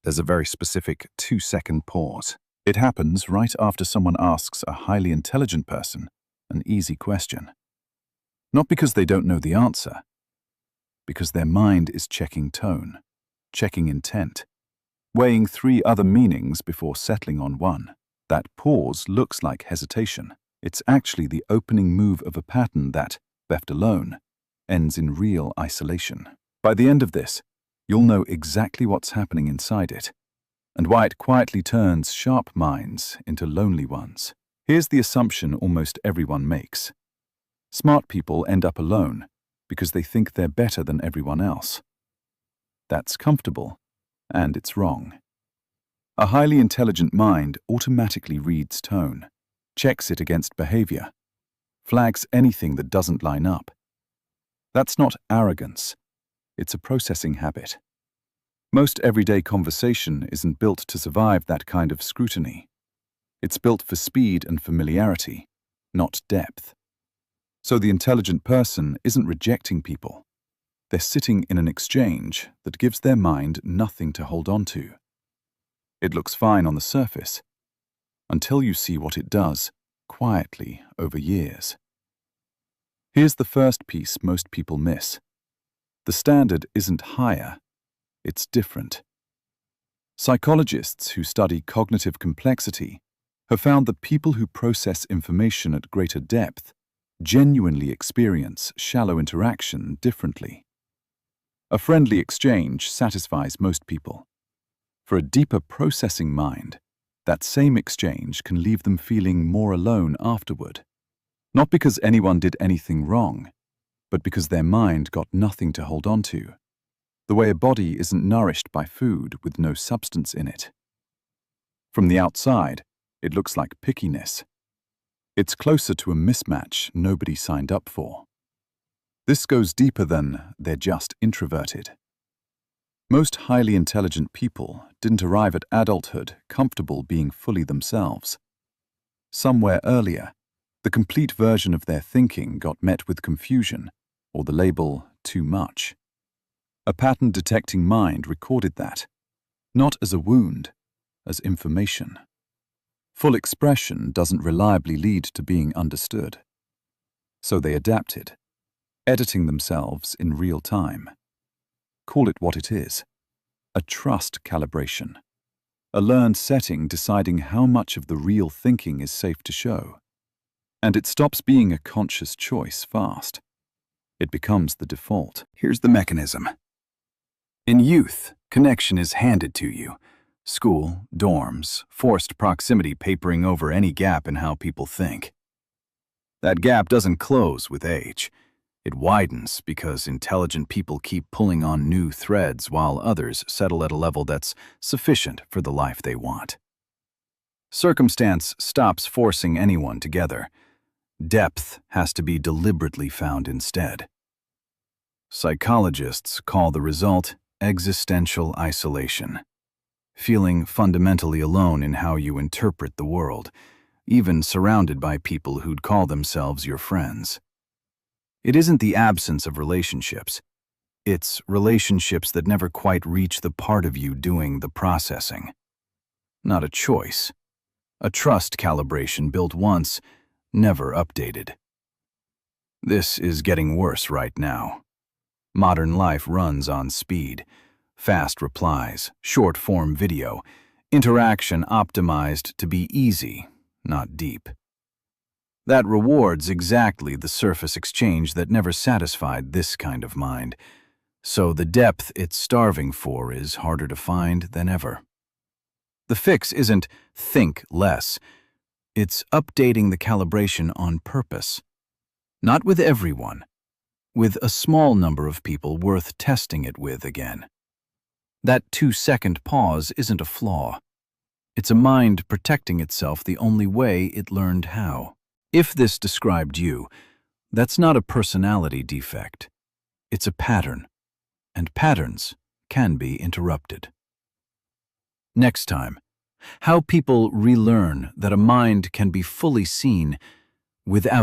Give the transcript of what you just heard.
There's a very specific 2-second pause. It happens right after someone asks a highly intelligent person an easy question. Not because they don't know the answer, because their mind is checking tone, checking intent, weighing 3 other meanings before settling on one. That pause looks like hesitation. It's actually the opening move of a pattern that, left alone, ends in real isolation. By the end of this, you'll know exactly what's happening inside it, and why it quietly turns sharp minds into lonely ones. Here's the assumption almost everyone makes. Smart people end up alone because they think they're better than everyone else. That's comfortable, and it's wrong. A highly intelligent mind automatically reads tone, checks it against behavior, flags anything that doesn't line up. That's not arrogance. It's a processing habit. Most everyday conversation isn't built to survive that kind of scrutiny. It's built for speed and familiarity, not depth. So the intelligent person isn't rejecting people. They're sitting in an exchange that gives their mind nothing to hold on to. It looks fine on the surface, until you see what it does, quietly over years. Here's the first piece most people miss. The standard isn't higher, it's different. Psychologists who study cognitive complexity have found that people who process information at greater depth genuinely experience shallow interaction differently. A friendly exchange satisfies most people. For a deeper processing mind, that same exchange can leave them feeling more alone afterward. Not because anyone did anything wrong, but because their mind got nothing to hold on to. The way a body isn't nourished by food with no substance in it. From the outside, it looks like pickiness. It's closer to a mismatch nobody signed up for. This goes deeper than they're just introverted. Most highly intelligent people didn't arrive at adulthood comfortable being fully themselves. Somewhere earlier, the complete version of their thinking got met with confusion or the label too much. A pattern-detecting mind recorded that, not as a wound, as information. Full expression doesn't reliably lead to being understood. So they adapted, editing themselves in real time. Call it what it is, a trust calibration, a learned setting deciding how much of the real thinking is safe to show. And it stops being a conscious choice fast. It becomes the default. Here's the mechanism. In youth, connection is handed to you. School, dorms, forced proximity papering over any gap in how people think. That gap doesn't close with age. It widens because intelligent people keep pulling on new threads while others settle at a level that's sufficient for the life they want. Circumstance stops forcing anyone together. Depth has to be deliberately found instead. Psychologists call the result existential isolation. Feeling fundamentally alone in how you interpret the world, even surrounded by people who'd call themselves your friends. It isn't the absence of relationships. It's relationships that never quite reach the part of you doing the processing. Not a choice. A trust calibration built once, never updated. This is getting worse right now. Modern life runs on speed. Fast replies, short-form video, interaction optimized to be easy, not deep. That rewards exactly the surface exchange that never satisfied this kind of mind, so the depth it's starving for is harder to find than ever. The fix isn't think less, it's updating the calibration on purpose. Not with everyone, with a small number of people worth testing it with again. That 2-second pause isn't a flaw. It's a mind protecting itself the only way it learned how. If this described you, that's not a personality defect. It's a pattern, and patterns can be interrupted. Next time, how people relearn that a mind can be fully seen without